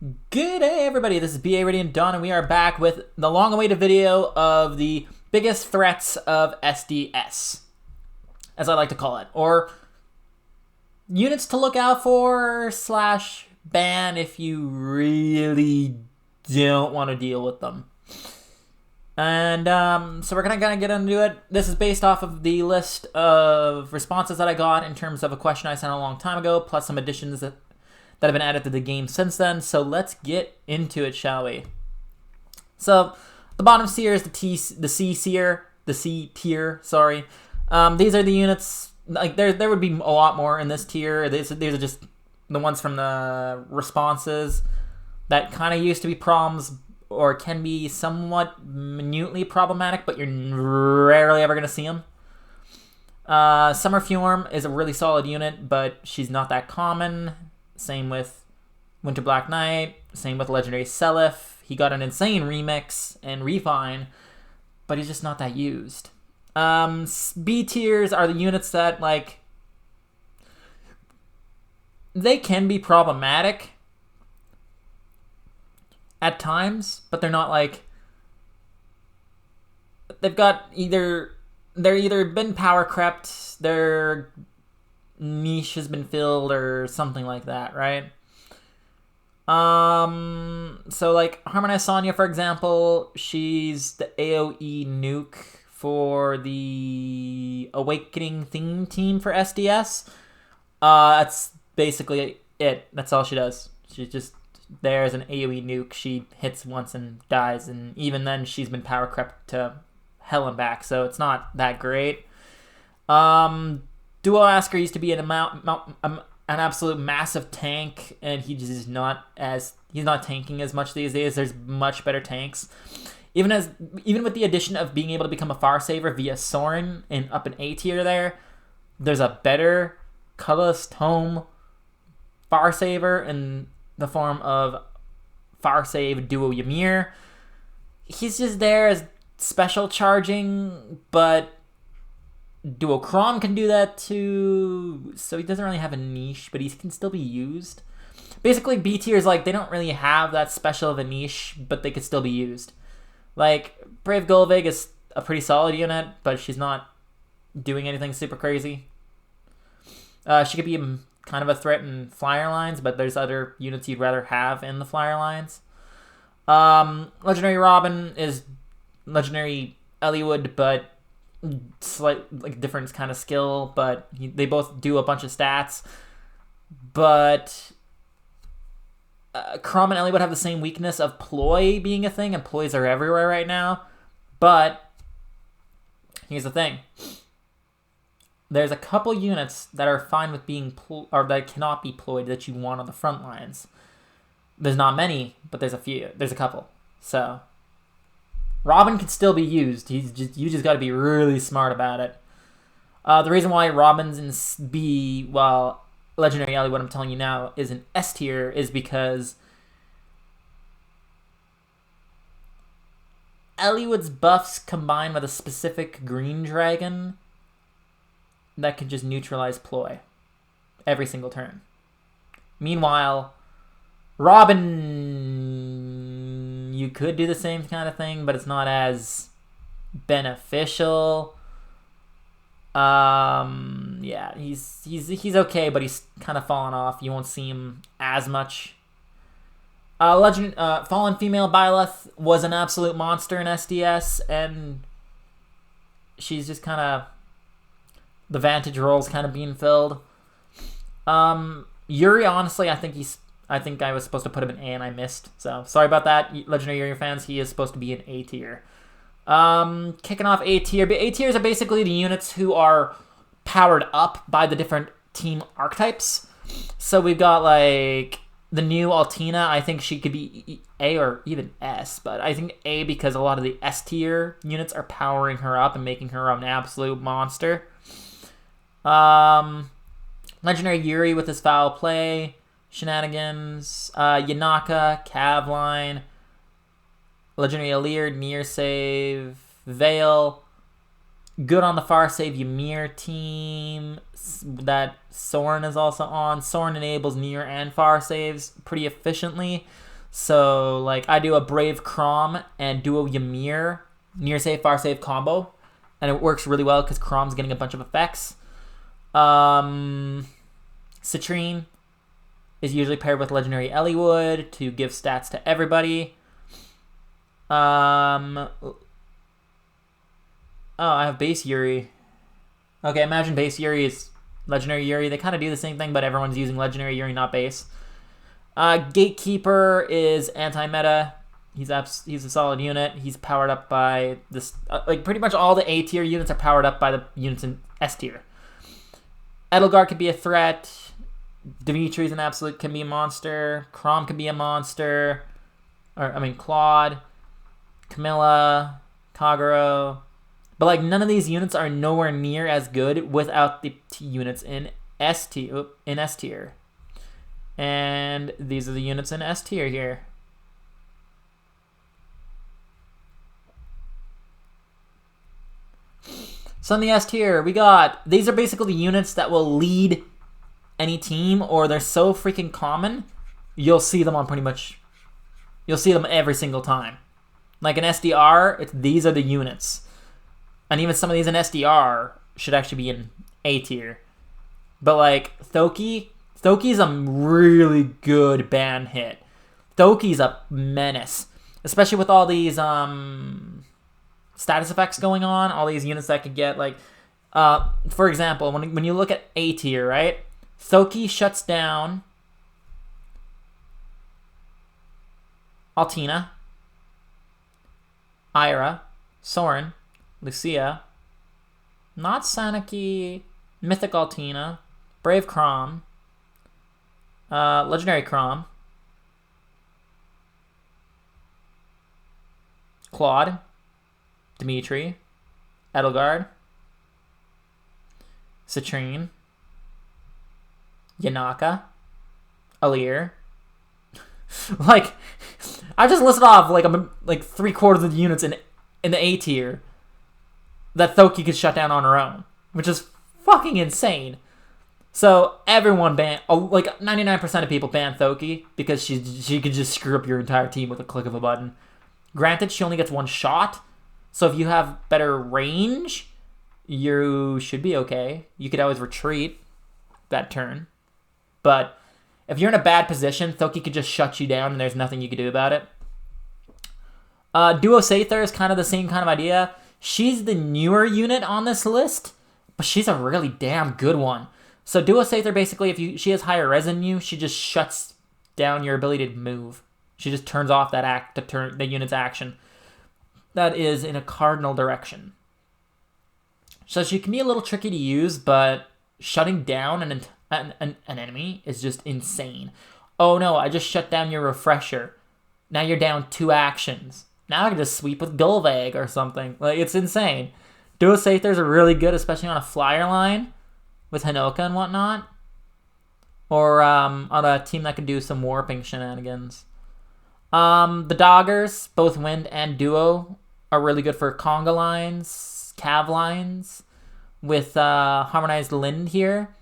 Good day, everybody. This is BA Radiant Dawn, and we are back with the long-awaited video of the biggest threats of SDS, as I like to call it, or units to look out for / ban if you really don't want to deal with them. And so we're gonna get into it. This is based off of the list of responses that I got in terms of a question I sent a long time ago, plus some additions that have been added to the game since then. So let's get into it, shall we? So the bottom tier is the C tier. Sorry, these are the units. Like there would be a lot more in this tier. These are just the ones from the responses that kind of used to be problems or can be somewhat minutely problematic, but you're rarely ever gonna see them. Summer Fjorm is a really solid unit, but she's not that common. Same with Winter Black Knight. Same with Legendary Seliph. He got an insane remix and refine, but he's just not that used. B tiers are the units that, like, they can be problematic at times, but they're not like, they've got they're either been power crept, their niche has been filled, or something like that, right? So like Harmonized Sonya, for example, she's the AoE nuke for the Awakening theme team for SDS. That's basically it. That's all she does. She's just there as an AoE nuke. She hits once and dies, and even then she's been power crept to hell and back, so it's not that great. Duo Asker used to be an absolute massive tank, and he's not tanking as much these days. There's much better tanks. Even with the addition of being able to become a Far Saver via Sorin and up an A tier there's a better colorless tome Far Saver in the form of Far Save Duo Ymir. He's just there as special charging, but Duo Chrom can do that too, so he doesn't really have a niche, but he can still be used. Basically, B tiers, like, they don't really have that special of a niche, but they could still be used. Like, Brave Golvig is a pretty solid unit, but she's not doing anything super crazy. She could be kind of a threat in flyer lines, but there's other units you'd rather have in the flyer lines. Legendary Robin is Legendary Eliwood, but slight different kind of skill, but they both do a bunch of stats. But Chrom and Eliwood have the same weakness of ploy being a thing, and ploys are everywhere right now. But here's the thing: there's a couple units that are fine with being or that cannot be ployed that you want on the front lines. There's not many, but there's a few. There's a couple. So Robin can still be used. You just got to be really smart about it. The reason why Robin's in B, while Legendary Ellie, what I'm telling you now, is an S tier, is because Eliwood's buffs combine with a specific green dragon that can just neutralize ploy every single turn. Meanwhile, Robin, you could do the same kind of thing, but it's not as beneficial. Yeah, he's okay, but he's kind of fallen off. You won't see him as much. Fallen Female Byleth was an absolute monster in SDS, and she's just kind of the Vantage role's kind of being filled. Yuri, honestly, I think I was supposed to put him in A and I missed. So sorry about that, Legendary Yuri fans. He is supposed to be in A tier. Kicking off A tier. A tiers are basically the units who are powered up by the different team archetypes. So we've got like the new Altina. I think she could be A or even S, but I think A because a lot of the S tier units are powering her up and making her an absolute monster. Legendary Yuri with his foul play shenanigans. Yanaka, Cavline, Legendary Alir, Near Save, Veil. Good on the far save Ymir team that Soren is also on. Soren enables near and far saves pretty efficiently. So, like, I do a Brave Crom and duo Ymir near save, far save combo. And it works really well because Crom's getting a bunch of effects. Citrine is usually paired with Legendary Eliwood to give stats to everybody. Oh, I have base Yuri. Okay, imagine base Yuri is Legendary Yuri. They kind of do the same thing, but everyone's using Legendary Yuri, not base. Gatekeeper is anti-meta. He's a solid unit. He's powered up by this. Like, pretty much all the A tier units are powered up by the units in S tier. Edelgard could be a threat. Dimitri's an absolute, can be a monster. Crom can be a monster. Claude. Camilla. Kagero. But, like, none of these units are nowhere near as good without the units in S tier. And these are the units in S tier here. So in the S tier, we got... These are basically the units that will lead any team, or they're so freaking common, you'll see them on pretty much... You'll see them every single time. Like in SDR, these are the units. And even some of these in SDR should actually be in A tier. But like Thoki's a really good ban hit. Thoki's a menace. Especially with all these status effects going on, all these units that could get like for example, when you look at A tier, right? Thoki shuts down Altina, Ira, Soren, Lucia, not Sanaki, Mythic Altina, Brave Crom, Legendary Crom, Claude, Dimitri, Edelgard, Citrine, Yanaka, Alir. Like, I just listed off like 3/4 of the units in the A tier that Thoki could shut down on her own, which is fucking insane. So everyone like 99% of people ban Thoki because she could just screw up your entire team with a click of a button. Granted, she only gets one shot, so if you have better range, you should be okay. You could always retreat that turn. But if you're in a bad position, Thoki could just shut you down and there's nothing you can do about it. Duo Sather is kind of the same kind of idea. She's the newer unit on this list, but she's a really damn good one. So Duo Sather, basically, if she has higher res than you, she just shuts down your ability to move. She just turns off the unit's action. That is in a cardinal direction. So she can be a little tricky to use, but shutting down an enemy is just insane. Oh no, I just shut down your refresher. Now you're down 2 actions. Now I can just sweep with Gulvag or something. Like, it's insane. Duo Sathers are really good, especially on a flyer line with Hinoka and whatnot. Or on a team that can do some warping shenanigans. The Doggers, both Wind and Duo, are really good for conga lines, cav lines, with Harmonized Lind here.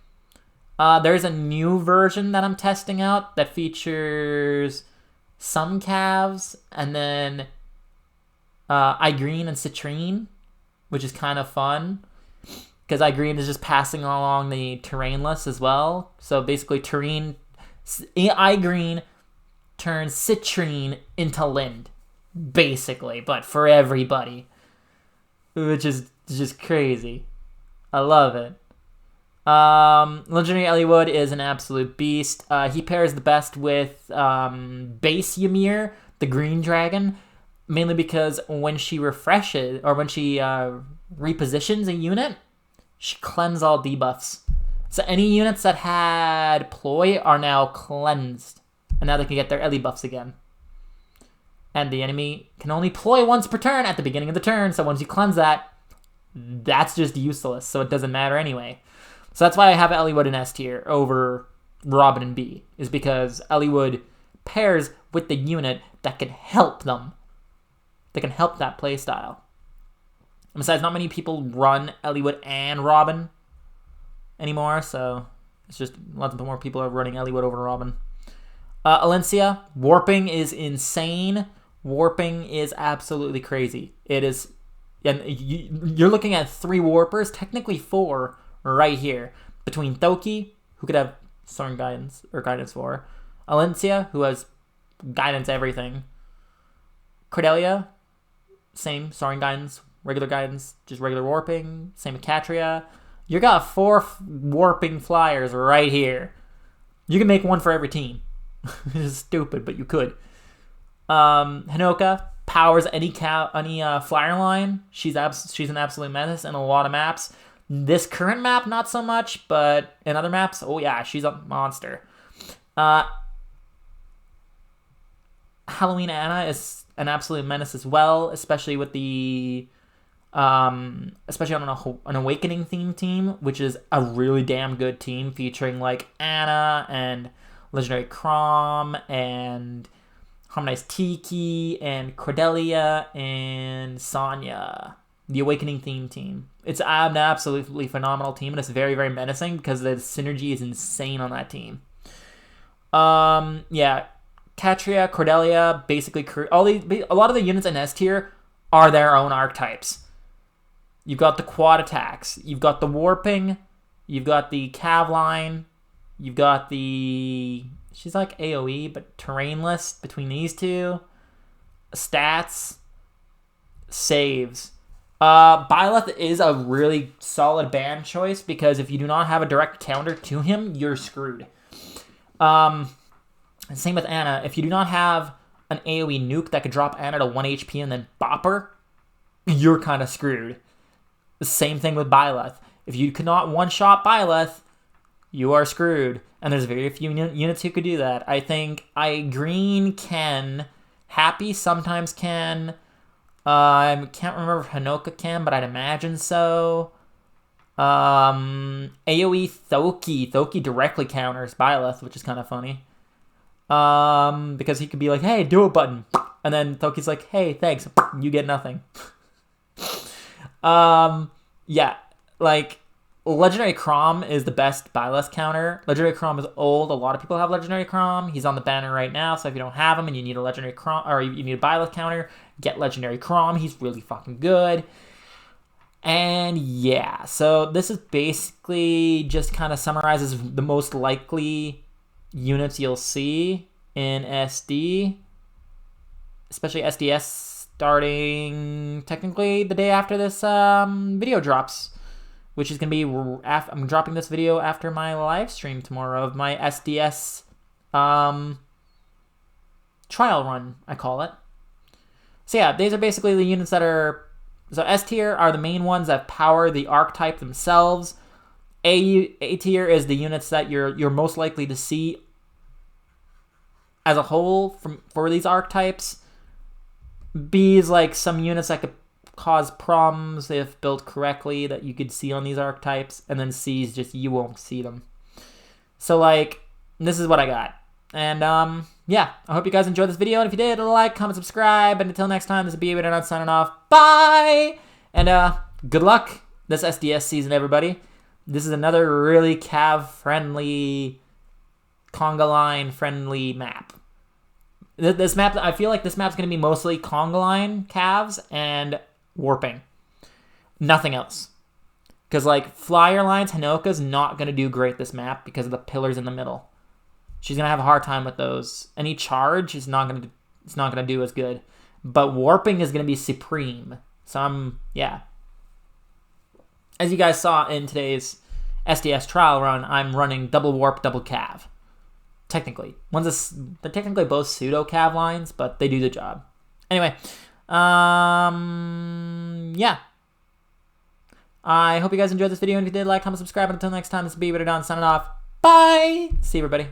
There's a new version that I'm testing out that features some calves and then Igreen and Citrine, which is kind of fun because Igreen is just passing along the terrain list as well. So basically, Igreen turns Citrine into Lind, basically, but for everybody, which is just crazy. I love it. Legendary Eliwood is an absolute beast. He pairs the best with base Ymir, the green dragon, mainly because when she refreshes, or when she repositions a unit, she cleanses all debuffs. So any units that had ploy are now cleansed, and now they can get their Ellie buffs again. And the enemy can only ploy once per turn at the beginning of the turn, so once you cleanse that, that's just useless, so it doesn't matter anyway. So that's why I have Eliwood in S tier over Robin and B, is because Eliwood pairs with the unit that can help them. That can help that playstyle. And besides, not many people run Eliwood and Robin anymore, so it's just lots of more people are running Eliwood over Robin. Alencia, warping is insane. Warping is absolutely crazy. It is, and you're looking at 3 warpers, technically 4 right here, between Thoki, who could have Soaring Guidance or Guidance 4, Alencia, who has Guidance everything, Cordelia, same Soaring Guidance, regular Guidance, just regular warping, same with Catria. You got 4 warping flyers right here. You can make one for every team. It's stupid, but you could. Hinoka powers any flyer line. She's an absolute menace in a lot of maps. This current map, not so much, but in other maps, oh yeah, she's a monster. Halloween Anna is an absolute menace as well, especially with the especially on an Awakening theme team, which is a really damn good team featuring like Anna and Legendary Crom and Harmonized Tiki and Cordelia and Sonya. The Awakening theme team. It's an absolutely phenomenal team, and it's very, very menacing because the synergy is insane on that team. Yeah, Catria, Cordelia, basically a lot of the units in S tier are their own archetypes. You've got the quad attacks, you've got the warping, you've got the cav line, you've got the, she's like AoE but terrainless between these two. Stats, saves. Byleth is a really solid ban choice because if you do not have a direct counter to him, you're screwed. Same with Anna. If you do not have an AoE nuke that could drop Anna to 1 HP and then bop her, you're kind of screwed. The same thing with Byleth. If you cannot one-shot Byleth, you are screwed. And there's very few units who could do that. I think Green can. Happy sometimes can. I can't remember if Hinoka can, but I'd imagine so. AoE Thoki. Thoki directly counters Byleth, which is kind of funny. Because he could be like, hey, do a button. And then Thoki's like, hey, thanks. You get nothing. Yeah, like, Legendary Crom is the best Byleth counter. Legendary Crom is old. A lot of people have Legendary Crom. He's on the banner right now, so if you don't have him and you need a Legendary Crom, or you need a Byleth counter, get Legendary Crom. He's really fucking good. And yeah, so this is basically just kind of summarizes the most likely units you'll see in SD, especially SDS, starting technically the day after this video drops, which is going to be, I'm dropping this video after my live stream tomorrow of my SDS trial run, I call it. So yeah, these are basically the units that are, so S tier are the main ones that power the archetype themselves. A tier is the units that you're most likely to see as a whole for these archetypes. B is like some units that could cause problems if built correctly that you could see on these archetypes, and then C is just you won't see them. So like, this is what I got. And yeah, I hope you guys enjoyed this video, and if you did, like, comment, subscribe, and until next time, this is B8 signing off. Bye! And good luck this SDS season, everybody. This is another really cav-friendly, conga line-friendly map. This map, I feel like this map's going to be mostly conga line calves and warping. Nothing else. Because, like, flyer lines, Hinoka's not going to do great this map because of the pillars in the middle. She's going to have a hard time with those. Any charge is not going to do as good. But warping is going to be supreme. So yeah. As you guys saw in today's SDS trial run, I'm running double warp, double cav. Technically. They're technically both pseudo cav lines, but they do the job. Anyway, yeah. I hope you guys enjoyed this video, and if you did, like, comment, subscribe, and until next time, this is B8 signing off. Bye! See you, everybody.